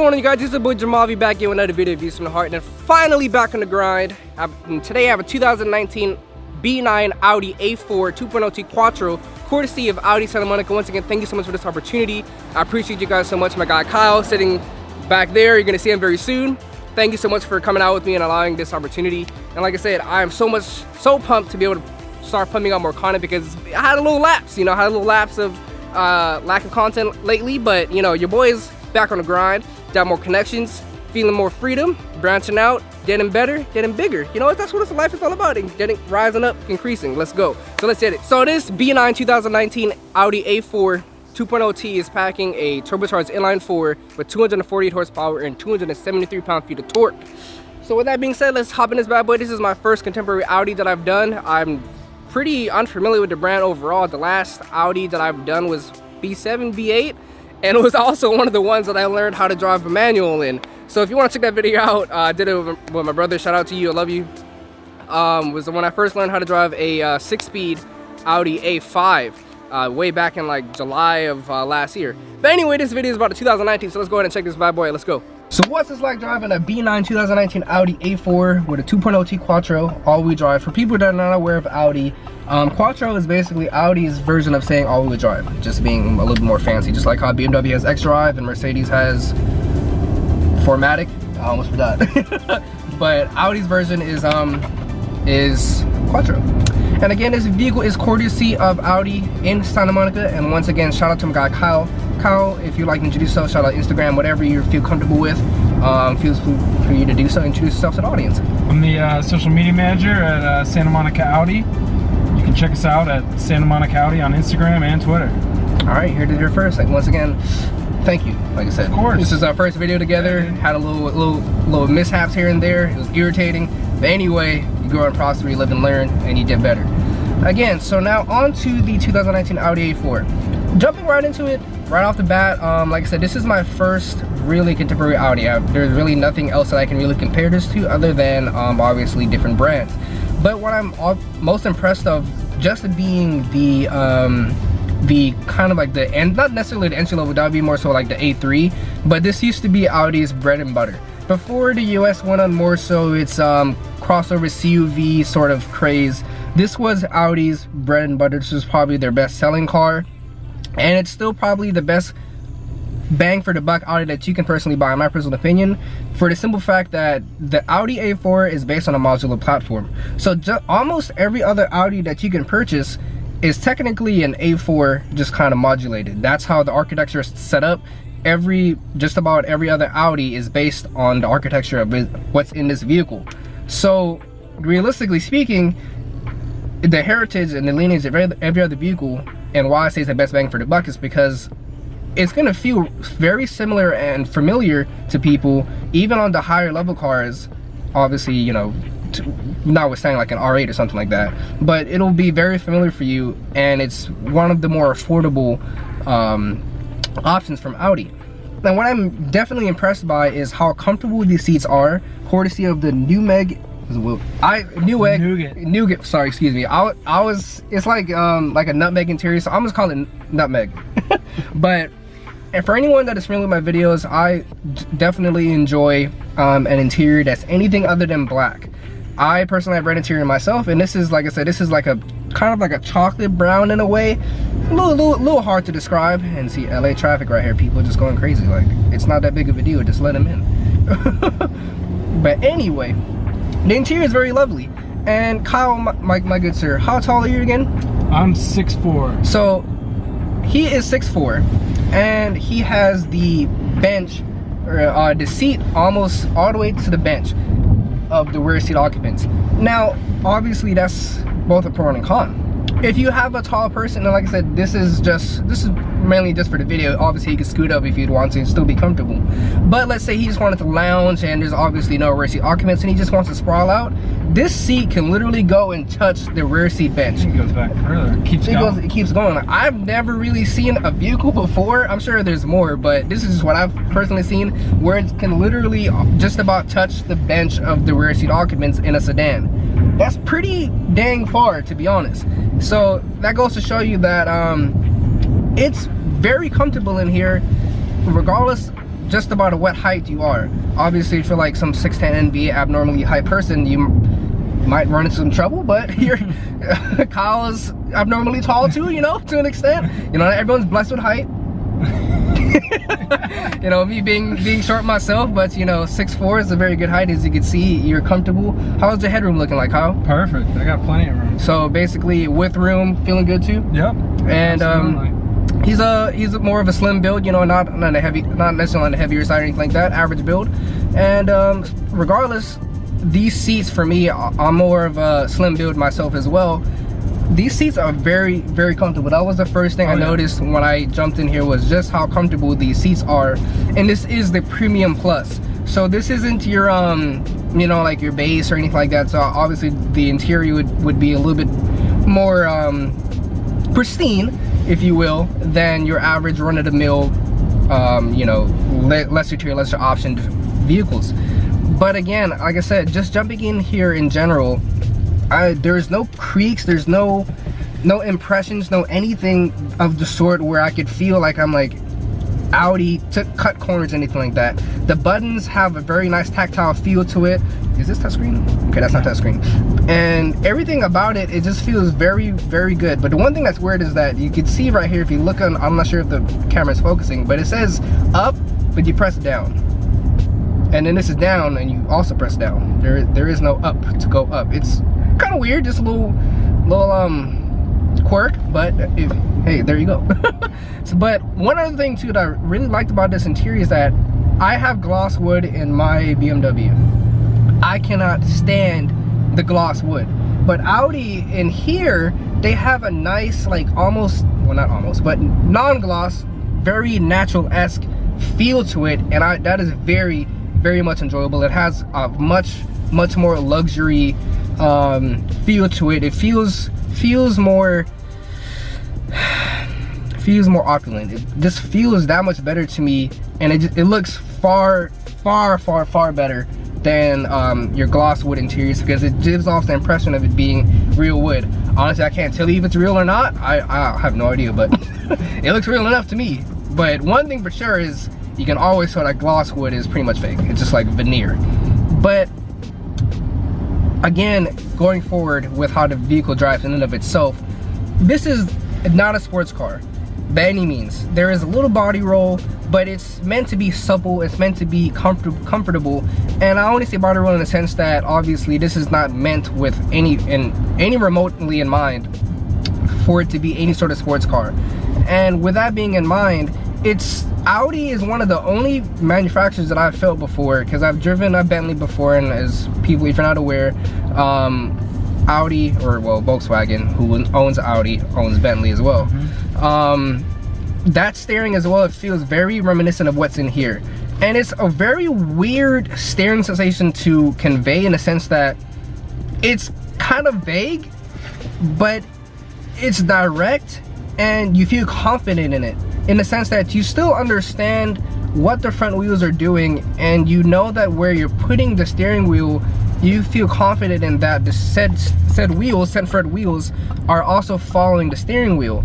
going on, you guys? This is your boy Jeameave back here with another video of Views from the Heart, and finally back on the grind. Today I have a 2019 B9 Audi A4 2.0T Quattro, courtesy of Audi Santa Monica. Once again, thank you so much for this opportunity. I appreciate you guys so much. My guy Kyle sitting back there, you're gonna see him very soon. Thank you so much for coming out with me and allowing this opportunity. And like I said, I am so pumped to be able to start pumping out more content, because I had a little lapse, I had a little lapse of lack of content lately, but your boy's back on the grind, got more connections, feeling more freedom, branching out, getting better, getting bigger. That's what life is all about, rising up, increasing. Let's go. So let's hit it. So this B9 2019 Audi A4 2.0T is packing a turbocharged inline 4 with 248 horsepower and 273 pound-feet of torque. So with that being said, let's hop in this bad boy. This is my first contemporary Audi that I've done. I'm pretty unfamiliar with the brand overall. The last Audi that I've done was B7, B8, and it was also one of the ones that I learned how to drive a manual in. So if you want to check that video out, I did it with my brother. Shout out to you, I love you. Was when I first learned how to drive a 6-speed Audi A5. Way back in like July of last year. But anyway, this video is about the 2019, so let's go ahead and check this bad boy. Let's go. So what's this like driving a B9 2019 Audi A4 with a 2.0T Quattro all-wheel drive? For people that are not aware of Audi, Quattro is basically Audi's version of saying all-wheel drive, just being a little bit more fancy, just like how BMW has xDrive and Mercedes has 4MATIC. I almost forgot. But Audi's version is Quattro. And again, this vehicle is courtesy of Audi in Santa Monica. And once again, shout out to my guy Kyle. Kyle, if you'd like to introduce yourself, shout out Instagram, whatever you feel comfortable with. Feels for you to do so. Introduce yourself to the audience. I'm the social media manager at Santa Monica Audi. You can check us out at Santa Monica Audi on Instagram and Twitter. All right, here first. Like, once again, thank you. Like I said, of course, this is our first video together. Had a little mishaps here and there. It was irritating, but anyway, you grow and prosper, you live and learn, and you get better. Again, so now on to the 2019 Audi A4. Jumping right into it, right off the bat, like I said, this is my first really contemporary Audi. There's really nothing else that I can really compare this to other than obviously different brands. But what I'm most impressed of, just being the kind of like the end, not necessarily the entry level, that would be more so like the A3, but this used to be Audi's bread and butter. Before the US went on more so its crossover CUV sort of craze, this was Audi's bread and butter. This was probably their best selling car, and it's still probably the best bang for the buck Audi that you can personally buy, in my personal opinion, for the simple fact that the Audi A4 is based on a modular platform. So almost every other Audi that you can purchase is technically an A4, just kind of modulated. That's how the architecture is set up. Just about every other Audi is based on the architecture of what's in this vehicle. So realistically speaking, the heritage and the lineage of every other vehicle, and why I say it's the best bang for the buck, is because it's going to feel very similar and familiar to people, even on the higher level cars. Obviously, notwithstanding like an R8 or something like that, but it'll be very familiar for you, and it's one of the more affordable options from Audi. Now, what I'm definitely impressed by is how comfortable these seats are, courtesy of the Nougat. Sorry, excuse me. It's like a nutmeg interior, so I'm just calling it nutmeg. But and for anyone that is familiar with my videos, I definitely enjoy an interior that's anything other than black. I personally have red interior myself, and this is, like I said, this is like a kind of like a chocolate brown in a way. A little hard to describe. And see, LA traffic right here, people just going crazy. Like, it's not that big of a deal, just let them in. But anyway, the interior is very lovely. And Kyle, my good sir, how tall are you again? I'm 6'4". So he is 6'4", and he has the bench, or the seat almost all the way to the bench of the rear seat occupants. Now, obviously, that's both a pro and a con. If you have a tall person, and like I said, this is mainly just for the video. Obviously, you can scoot up if you'd want to and still be comfortable. But let's say he just wanted to lounge, and there's obviously no rear seat occupants, and he just wants to sprawl out. This seat can literally go and touch the rear seat bench. It goes back further. It keeps going. Like, I've never really seen a vehicle before. I'm sure there's more, but this is just what I've personally seen, where it can literally just about touch the bench of the rear seat occupants in a sedan. That's pretty dang far, to be honest. So that goes to show you that it's very comfortable in here, regardless just about a what height you are. Obviously, if you're like some 6'10" NBA abnormally high person, you might run into some trouble, but you're Kyle is abnormally tall too, you know, to an extent. You know, everyone's blessed with height. You know, me being short myself, but you know, 6'4" is a very good height. As you can see, you're comfortable. How's the headroom looking like, Kyle? Perfect. I got plenty of room. So basically, with room, feeling good too. Yep. And absolutely. he's more of a slim build, you know, not necessarily on the heavier side or anything like that. Average build. And regardless, these seats for me, I'm more of a slim build myself as well. These seats are very, very comfortable. That was the first thing I noticed when I jumped in here, was just how comfortable these seats are. And this is the Premium Plus. So this isn't your, you know, like your base or anything like that. So obviously the interior would be a little bit more pristine, if you will, than your average run-of-the-mill, you know, lesser tier, lesser optioned vehicles. But again, like I said, just jumping in here in general, there's no creaks, there's no impressions, no anything of the sort where I could feel like I'm like Audi to cut corners, anything like that. The buttons have a very nice tactile feel to it. Is this touchscreen? Okay, that's not touchscreen. And everything about it, it just feels very, very good. But the one thing that's weird is that you can see right here, if you look on, I'm not sure if the camera's focusing, but it says up, but you press down. And then this is down, and you also press down. There is no up to go up. It's kind of weird, just a little quirk, but hey, there you go. So, but one other thing too that I really liked about this interior is that I have gloss wood in my BMW. I cannot stand the gloss wood, but Audi in here, they have a nice, like almost, well not almost, but non-gloss, very natural-esque feel to it, and that is very, very much enjoyable. It has a much more luxury feel to it. It feels more opulent. It just feels that much better to me, and it looks far better than your gloss wood interiors, because it gives off the impression of it being real wood. Honestly, I can't tell you if it's real or not. I have no idea, but it looks real enough to me. But one thing for sure is you can always tell that gloss wood is pretty much fake. It's just like veneer. But again, going forward with how the vehicle drives in and of itself, this is not a sports car by any means. There is a little body roll, but it's meant to be supple, it's meant to be comfortable. And I only say body roll in the sense that obviously this is not meant with any remotely in mind for it to be any sort of sports car. And with that being in mind, Audi is one of the only manufacturers that I've felt before, because I've driven a Bentley before, and as people, if you're not aware, Audi, or well, Volkswagen, who owns Audi, owns Bentley as well. That steering as well, it feels very reminiscent of what's in here. And it's a very weird steering sensation to convey, in the sense that it's kind of vague, but it's direct, and you feel confident in it, in the sense that you still understand what the front wheels are doing, and you know that where you're putting the steering wheel, you feel confident in that the said front wheels are also following the steering wheel.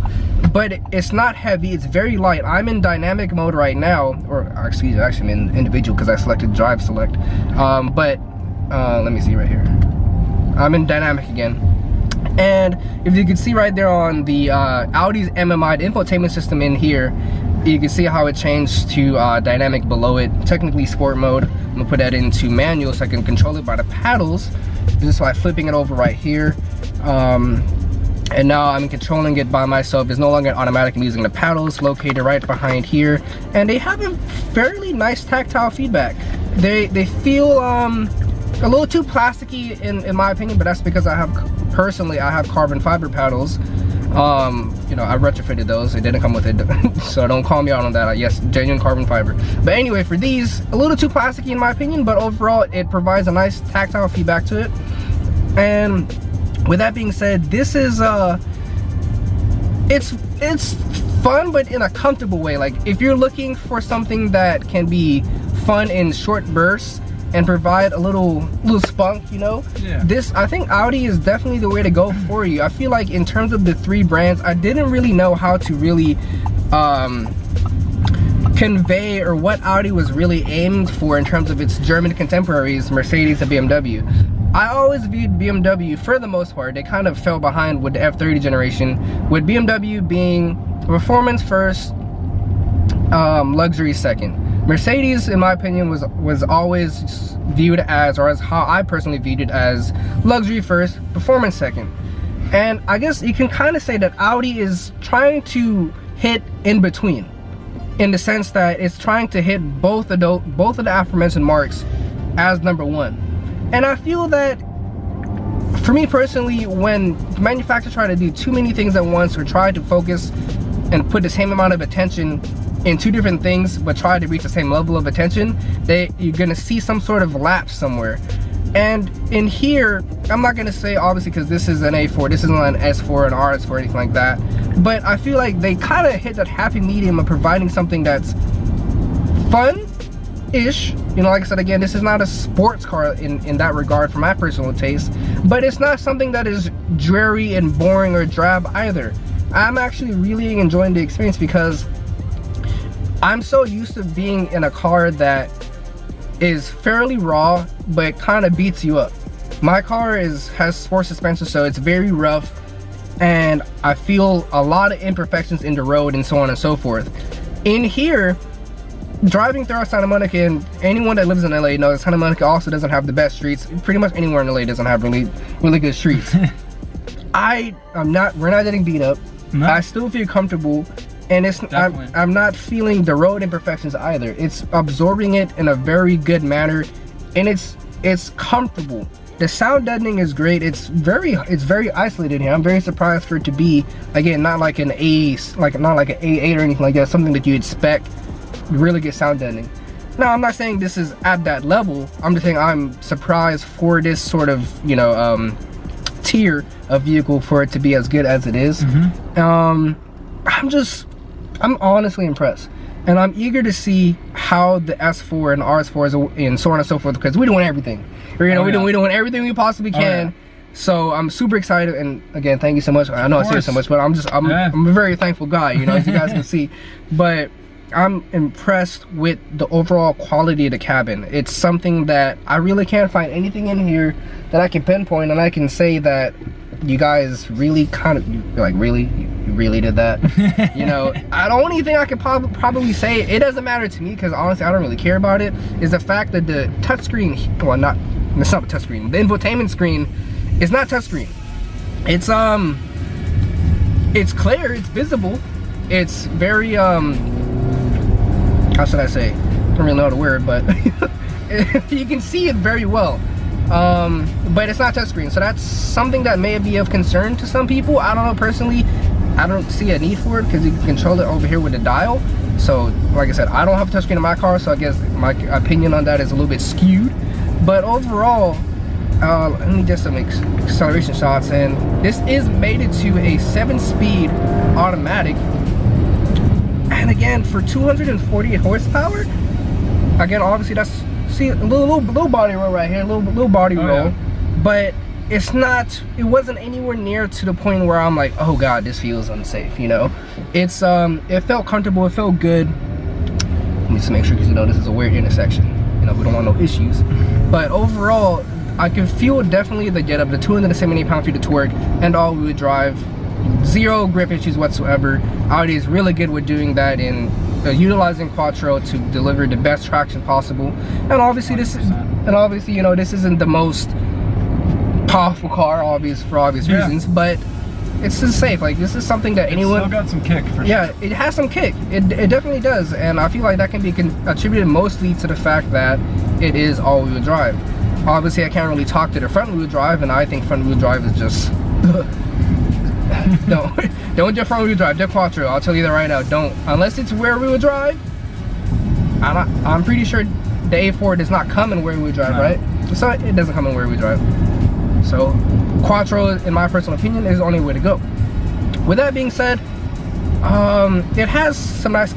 But it's not heavy, it's very light. I'm in dynamic mode right now, or excuse me, actually I'm in individual because I selected drive select. Let me see right here. I'm in dynamic again. And if you can see right there on the Audi's MMI, the infotainment system in here, you can see how it changed to dynamic below it, technically sport mode. I'm gonna put that into manual so I can control it by the paddles, just by flipping it over right here. And now I'm controlling it by myself. It's no longer automatic. I'm using the paddles located right behind here, and they have a fairly nice tactile feedback. They feel a little too plasticky in my opinion, but that's because I have carbon fiber paddles. You know, I retrofitted those. It didn't come with it, so don't call me out on that. Yes, genuine carbon fiber. but anyway, for these, a little too plasticky in my opinion, but overall it provides a nice tactile feedback to it. And with that being said, this is it's fun, but in a comfortable way. Like, if you're looking for something that can be fun in short bursts and provide a little spunk, you know, I think Audi is definitely the way to go for you. I feel like in terms of the three brands, I didn't really know how to really convey or what Audi was really aimed for in terms of its German contemporaries, Mercedes and BMW. I always viewed BMW, for the most part, they kind of fell behind with the F30 generation, with BMW being performance first, luxury second. Mercedes, in my opinion, was always viewed as, or as how I personally viewed it, as luxury first, performance second. And I guess you can kind of say that Audi is trying to hit in between, in the sense that it's trying to hit both of the aforementioned marks as number one. And I feel that, for me personally, when manufacturers try to do too many things at once, or try to focus and put the same amount of attention in two different things but try to reach the same level of attention, you're gonna see some sort of lapse somewhere. And in here, I'm not gonna say obviously because this is an A4, this isn't an S4, an RS4, anything like that, but I feel like they kind of hit that happy medium of providing something that's fun-ish. You know, like I said, again, this is not a sports car in that regard for my personal taste, but it's not something that is dreary and boring or drab either. I'm actually really enjoying the experience because I'm so used to being in a car that is fairly raw, but kind of beats you up. My car has sports suspension, so it's very rough, and I feel a lot of imperfections in the road and so on and so forth. In here, driving through Santa Monica, and anyone that lives in LA knows Santa Monica also doesn't have the best streets. Pretty much anywhere in LA doesn't have really good streets. we're not getting beat up. No. I still feel comfortable, and I'm not feeling the road imperfections either. It's absorbing it in a very good manner, and it's comfortable. The sound deadening is great. It's very isolated here. I'm very surprised for it to be, again, not like an A8 or anything like that. Something that you expect really good sound deadening. Now, I'm not saying this is at that level. I'm just saying I'm surprised for this sort of, you know, tier of vehicle for it to be as good as it is. I'm honestly impressed, and I'm eager to see how the S4 and RS4 and so on and so forth, because we're doing everything. You know, we're doing everything we possibly can. So I'm super excited, and again, thank you so much. I know I say so much, but I'm a very thankful guy, you know, as you guys can see. But I'm impressed with the overall quality of the cabin. It's something that I really can't find anything in here that I can pinpoint, and I can say that you guys really kind of, like, you really did that. You know, the only thing I could probably say, it doesn't matter to me because honestly I don't really care about it, is the fact that the touchscreen, well, it's not a touchscreen, the infotainment screen is not touchscreen. It's clear, it's visible, it's very how should I say? I don't really know the word, but you can see it very well. But it's not touchscreen, so that's something that may be of concern to some people. I don't know, personally, I don't see a need for it because you can control it over here with the dial. So, like I said, I don't have a touchscreen in my car, so I guess my opinion on that is a little bit skewed. But overall, let me get some acceleration shots, and this is mated to a 7-speed automatic. And again, for 248 horsepower, again, obviously that's, see, a little body roll right here, little body roll, but it wasn't anywhere near to the point where I'm like, oh god, this feels unsafe, you know. It felt comfortable, it felt good. Let me just make sure, because you know this is a weird intersection, you know, we don't want no issues. But overall, I can feel definitely the get up, the 278 pound-feet of torque, and all-wheel drive. Zero grip issues whatsoever. Audi is really good with doing that in utilizing Quattro to deliver the best traction possible. And obviously you know, this isn't the most powerful car, for obvious reasons, but it's just safe. Like, this is something that anyone. Still got some kick for sure. Yeah, it has some kick. It definitely does, and I feel like that can be attributed mostly to the fact that it is all-wheel drive. Obviously, I can't really talk to the front-wheel drive, and I think front-wheel drive is just. Don't do front wheel drive, do Quattro. I'll tell you that right now. Don't, unless it's rear wheel drive. I'm pretty sure the A4 does not come in rear wheel drive, right? So it doesn't come in rear wheel drive. So Quattro, in my personal opinion, is the only way to go. With that being said, it has some nice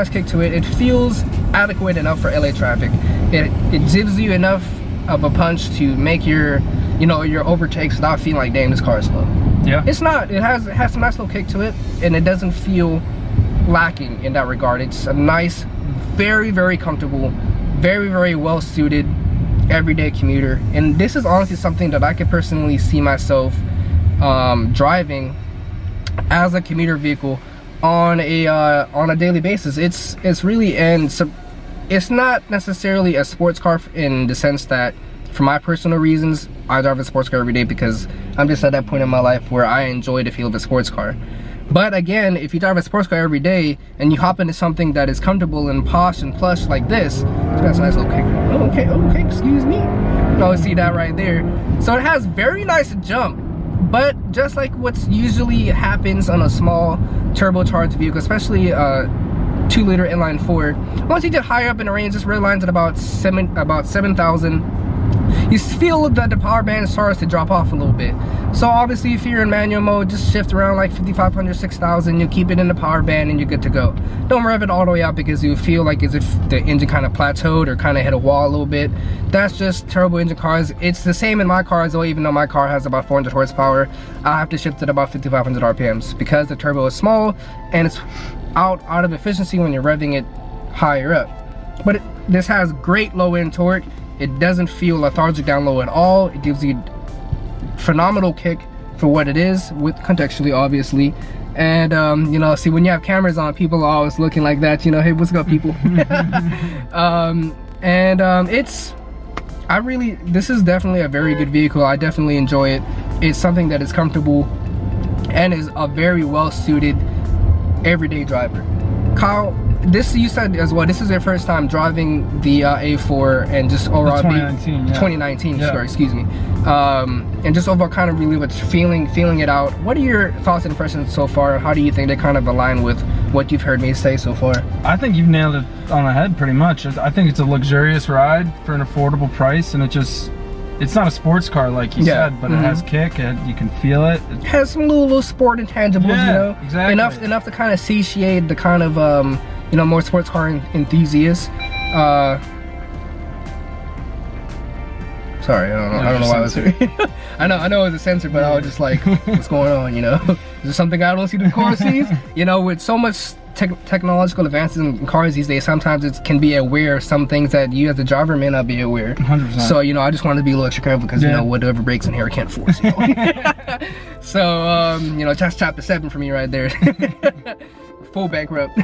kick to it. It feels adequate enough for LA traffic. It gives you enough of a punch to make your overtakes without feeling like, damn, this car is slow. Yeah, it's not. It has some nice little kick to it, and it doesn't feel lacking in that regard. It's a nice, very, very comfortable, very, very well suited everyday commuter, and this is honestly something that I could personally see myself driving as a commuter vehicle on a daily basis. It's really, and so it's not necessarily a sports car in the sense that, for my personal reasons, I drive a sports car every day because I'm just at that point in my life where I enjoy the feel of a sports car. But again, if you drive a sports car every day and you hop into something that is comfortable and posh and plush like this, that's a nice little kicker. Oh, okay, excuse me. Oh, see that right there. So it has very nice jump, but just like what's usually happens on a small turbocharged vehicle, especially 2-liter inline 4, once you get higher up in the range, this red line's at about 7,000. You feel that the power band starts to drop off a little bit. So obviously, if you're in manual mode, just shift around like 5,500, 6,000. You keep it in the power band and you're good to go. Don't rev it all the way out because you feel like as if the engine kind of plateaued or kind of hit a wall a little bit. That's just turbo engine cars. It's the same in my cars though, even though my car has about 400 horsepower. I have to shift at about 5,500 RPMs because the turbo is small and it's out of efficiency when you're revving it higher up. But this has great low end torque. It doesn't feel lethargic down low at all. It gives you phenomenal kick for what it is, with contextually obviously. And you know, see, when you have cameras on, people are always looking like that, you know, hey, what's up people? This is definitely a very good vehicle. I definitely enjoy it. It's something that is comfortable and is a very well suited everyday driver. Kyle, this, you said as well, this is your first time driving the A4 and just overall 2019 yeah. Sorry, excuse me, and just overall kind of really what's feeling it out. What are your thoughts and impressions so far? How do you think they kind of align with what you've heard me say so far? I think you've nailed it on the head pretty much. I think it's a luxurious ride for an affordable price, and it's not a sports car like you said, but it has kick, and you can feel it. It has some little sport intangibles, you know, exactly. enough to kind of satiate the kind of you know, more sports car enthusiasts. Sorry, I don't know why I was here. I know it was a sensor, but I was just like, what's going on, you know? Is there something I don't see the car sees? You know, with so much technological advances in cars these days, sometimes it can be aware of some things that you as a driver may not be aware. 100%. So, you know, I just wanted to be a little extra careful because, you know, whatever breaks in here, I can't force, you know? So, you know, that's chapter 7 for me right there. Full bankrupt.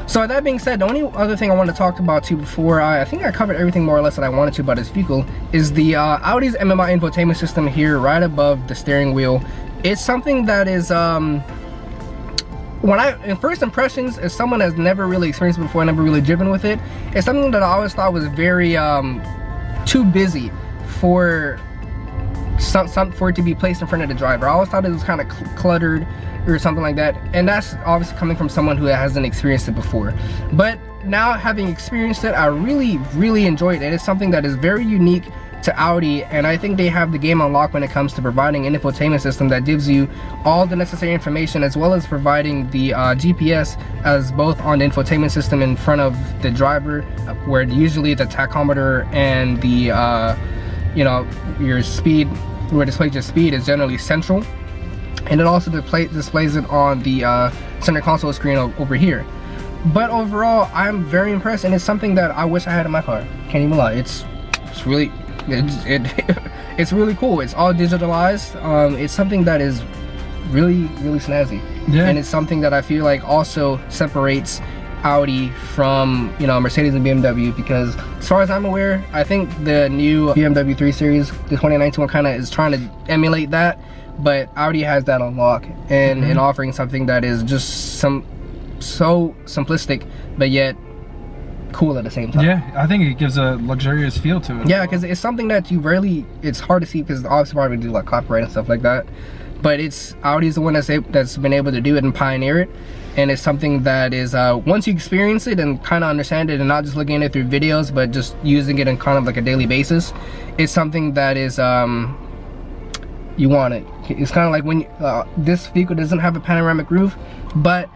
So that being said, the only other thing I want to talk about too before I think I covered everything more or less that I wanted to about this vehicle is the Audi's MMI infotainment system here right above the steering wheel. It's something that is in first impressions, as someone has never really experienced it before, never really driven with it, it's something that I always thought was very too busy for for it to be placed in front of the driver. I always thought it was kind of cluttered or something like that, and that's obviously coming from someone who hasn't experienced it before. But now, having experienced it, I really enjoyed it. It's something that is very unique to Audi, and I think they have the game on lock when it comes to providing an infotainment system that gives you all the necessary information, as well as providing the GPS as both on the infotainment system in front of the driver, where usually the tachometer and the you know, your speed, where it displays your speed, is generally central. And it also displays it on the center console screen over here. But overall, I'm very impressed, and it's something that I wish I had in my car. Can't even lie. It's really it's really cool. It's all digitalized. It's something that is really snazzy. Yeah. And it's something that I feel like also separates Audi from, you know, Mercedes and BMW, because as far as I'm aware, I think the new BMW 3 Series, the 2019 one, kind of is trying to emulate that. But Audi has that on lock, and in offering something that is just so simplistic, but yet cool at the same time. Yeah, I think it gives a luxurious feel to it. Yeah, because it's something that it's hard to see, because obviously probably do like copyright and stuff like that. But Audi's the one that's been able to do it and pioneer it. And it's something that is, once you experience it and kind of understand it, and not just looking at it through videos, but just using it on kind of like a daily basis, it's something that is, you want it. It's kind of like when this vehicle doesn't have a panoramic roof, but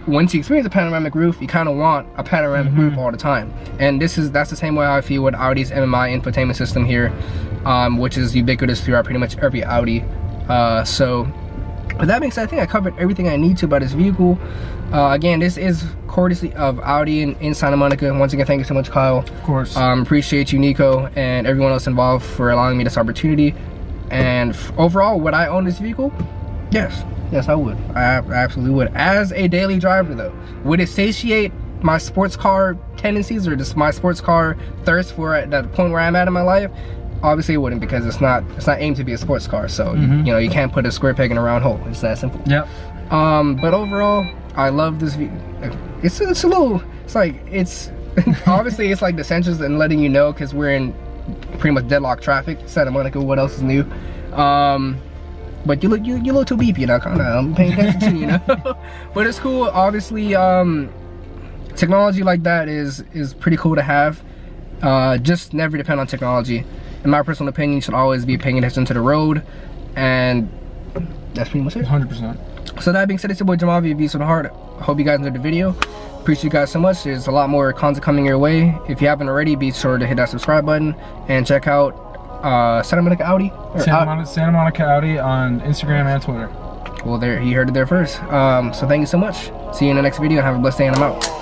once you experience a panoramic roof, you kind of want a panoramic roof all the time. And that's the same way I feel with Audi's MMI infotainment system here, which is ubiquitous throughout pretty much every Audi. So But that being said, I think I covered everything I need to about this vehicle. Again, this is courtesy of Audi in Santa Monica. Once again, thank you so much, Kyle. Of course. Appreciate you, Nico, and everyone else involved for allowing me this opportunity. And overall, would I own this vehicle? Yes. Yes, I would. I absolutely would. As a daily driver, though, would it satiate my sports car tendencies or just my sports car thirst for at the point where I'm at in my life? Obviously it wouldn't, because it's not aimed to be a sports car. So you know, you can't put a square peg in a round hole. It's that simple. Yep. But overall, I love this vehicle. It's a little, it's like, it's obviously it's like the sensors and letting you know, because we're in pretty much deadlock traffic, Santa Monica. What else is new? But you look too beepy, you know, kind of. I'm paying attention to you, you know. But it's cool. Obviously, technology like that is pretty cool to have. Just never depend on technology. In my personal opinion, you should always be paying attention to the road, and that's pretty much it. 100%. So that being said, it's your boy Jeameave, Views from the Heart. Hope you guys enjoyed the video. Appreciate you guys so much. There's a lot more content coming your way. If you haven't already, be sure to hit that subscribe button and check out Santa Monica Audi. Santa Monica Audi on Instagram and Twitter. Well, there, you heard it there first. So thank you so much. See you in the next video, and have a blessed day, and I'm out.